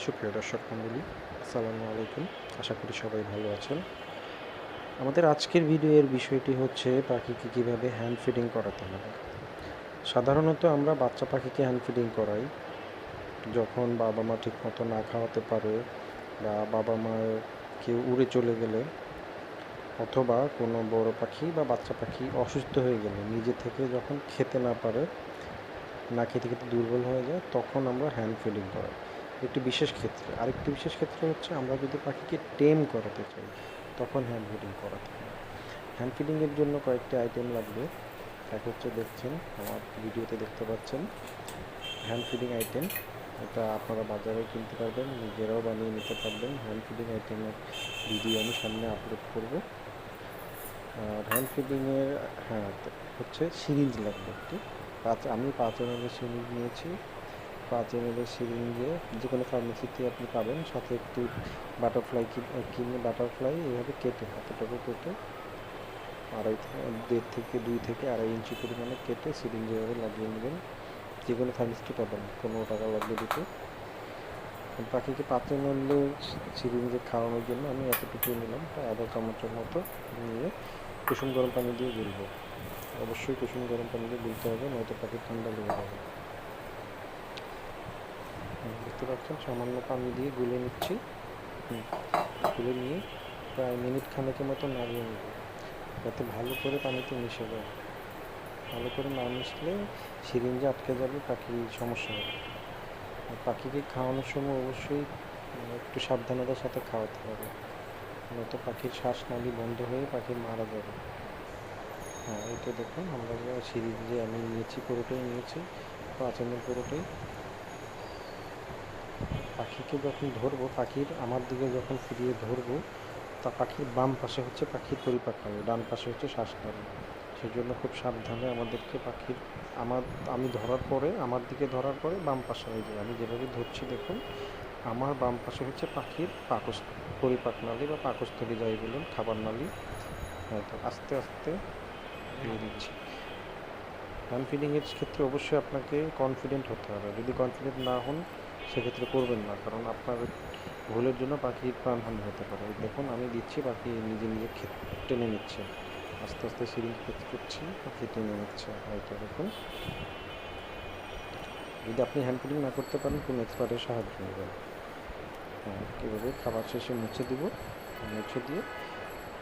সুপ্রিয় দর্শক মণ্ডলী, আসসালামু আলাইকুম। আশা করি সবাই ভালো আছেন। আমাদের আজকের ভিডিওর বিষয়টি হচ্ছে পাখিকে কীভাবে হ্যান্ড ফিডিং করাতে হবে। সাধারণত আমরা বাচ্চা পাখিকে হ্যান্ড ফিডিং করাই যখন বাবা মা ঠিকমতো না খাওয়াতে পারে, বা বাবা মা কেউ উড়ে চলে গেলে, অথবা কোনো বড় পাখি বা বাচ্চা পাখি অসুস্থ হয়ে গেলে, নিজে থেকে যখন খেতে না পারে, না খেতে খেতে দুর্বল হয়ে যায়, তখন আমরা হ্যান্ড ফিডিং করাই। একটি বিশেষ ক্ষেত্রে আরেকটি বিশেষ ক্ষেত্রে হচ্ছে আমরা যদি পাখিকে টেম করাতে চাই, তখন হ্যান্ড ফিডিং করাতে হয়। হ্যান্ড ফিডিংয়ের জন্য কয়েকটি আইটেম লাগবে। এক হচ্ছে, দেখছেন আমার ভিডিওতে দেখতে পাচ্ছেন হ্যান্ড ফিডিং আইটেম। এটা আপনারা বাজারে কিনতে পারবেন, নিজেরাও বানিয়ে নিতে পারবেন। হ্যান্ড ফিডিং আইটেমের ভিডিও আমি সামনে আপলোড করব। আর হ্যান্ড ফিডিংয়ের হচ্ছে সিরিঞ্জ লাগবে একটি। আমি 5 ml সিরিঞ্জ নিয়েছি। 5 ml সিরিঞ্জে যে কোনো ফার্মেসিতে আপনি পাবেন। সাথে একটি বাটারফ্লাই কিনে বাটারফ্লাই এভাবে কেটে, এতটুকু কেটে 2 থেকে 2.5 ইঞ্চি পরিমাণে কেটে সিরিঞ্জে এভাবে লাগিয়ে নেবেন। যে কোনো ফার্মেসিতে পাবেন, 15 টাকা লাগবে দিতে। পাখিকে 5 ml সিরিঞ্জে খাওয়ানোর জন্য আমি এতটুকুই নিলাম, প্রায় আধা চামচের মতো নিয়ে কুসুম গরম পানি দিয়ে গুলবো। অবশ্যই কুসুম গরম পানি দিয়ে গুলতে হবে, নয়তো পাখি ঠান্ডা লেগে যাবে। দেখতে পাচ্ছেন সামান্য পানি দিয়ে গুলে নিচ্ছি। গুলে নিয়ে প্রায় মিনিট খানেকের মতো নাড়িয়ে নেব, যাতে ভালো করে পানিতে মিশে যায়। ভালো করে না মিশলে সিরিঞ্জে আটকে যাবে, পাখি সমস্যা হবে। পাখিকে খাওয়ানোর সময় অবশ্যই একটু সাবধানতার সাথে খাওয়াতে হবে, নয়তো পাখির শ্বাসনালী বন্ধ হয়ে পাখি মারা যাবে। এটা দেখুন, আমরা সিরিঞ্জে আমি নিয়েছি, পুরোটাই নিয়েছি, 5 ml পুরোটাই। পাখিকে যখন ধরবো, আমার দিকে যখন ফিরিয়ে ধরবো, তা পাখির বাম পাশে হচ্ছে পাখির পরিপাক নালী, ডান পাশে হচ্ছে শ্বাসনালী। সেই জন্য খুব সাবধানে আমাদেরকে আমি আমার দিকে ধরার পরে বাম পাশে হয়ে যায়। আমি যেভাবে ধরছি দেখুন, আমার বাম পাশে হচ্ছে পাখির পরিপাক নালী বা পাকস্থলী, যাই বলুন, খাবার নালী। তো আস্তে আস্তে দিয়ে দিচ্ছি। হ্যান্ড ফিডিংয়ের ক্ষেত্রে অবশ্যই আপনাকে কনফিডেন্ট হতে হবে। যদি কনফিডেন্ট না হন, সেক্ষেত্রে করবেন না, কারণ আপনার ভুলের জন্য পাখির প্রাণহানি হতে পারে। দেখুন আমি দিচ্ছি, পাখি নিজে নিজে টেনে নিচ্ছে, আস্তে আস্তে সিরিঞ্জ করছি, পাখি টেনে নিচ্ছে। হয়তো দেখুন, যদি আপনি হ্যান্ড ফিডিং না করতে পারেন, কোনো এক্সপার্টের সাহায্য নেবেন। কীভাবে খাবার শেষে মুছে দিয়ে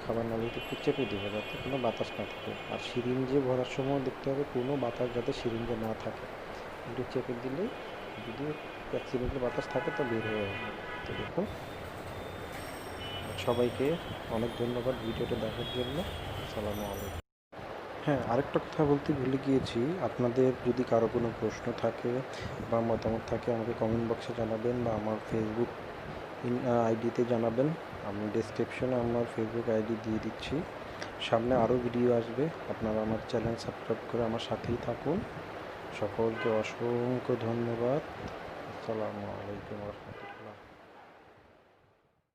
খাবার নালীতে একটু চেপে দেবো, যাতে কোনো বাতাস না থাকে। আর সিরিঞ্জে ভরার সময় দেখতে হবে কোনো বাতাস যাতে সিরিঞ্জে না থাকে। একটু চেপে দিলেই, যদি অ্যাক্সিডেন্টাল বাতাস থাকে, তা বের হয়ে যাবে। তো দেখুন, সবাইকে অনেক ধন্যবাদ ভিডিওটা দেখার জন্য। আসসালামু আলাইকুম। আরেকটা কথা বলতে ভুলে গিয়েছি, আপনাদের যদি কারো কোনো প্রশ্ন থাকে বা মতামত থাকে, আমাকে কমেন্ট বক্সে জানাবেন, বা আমার ফেসবুক আইডিতে জানাবেন। আমি ডেসক্রিপশনে আমার ফেসবুক আইডি দিয়ে দিচ্ছি। সামনে আরও ভিডিও আসবে, আপনারা আমার চ্যানেল সাবস্ক্রাইব করে আমার সাথেই থাকুন। সকলকে অসংখ্য ধন্যবাদ। আসসালামু আলাইকুম ওয়া রাহমাতুল্লাহ।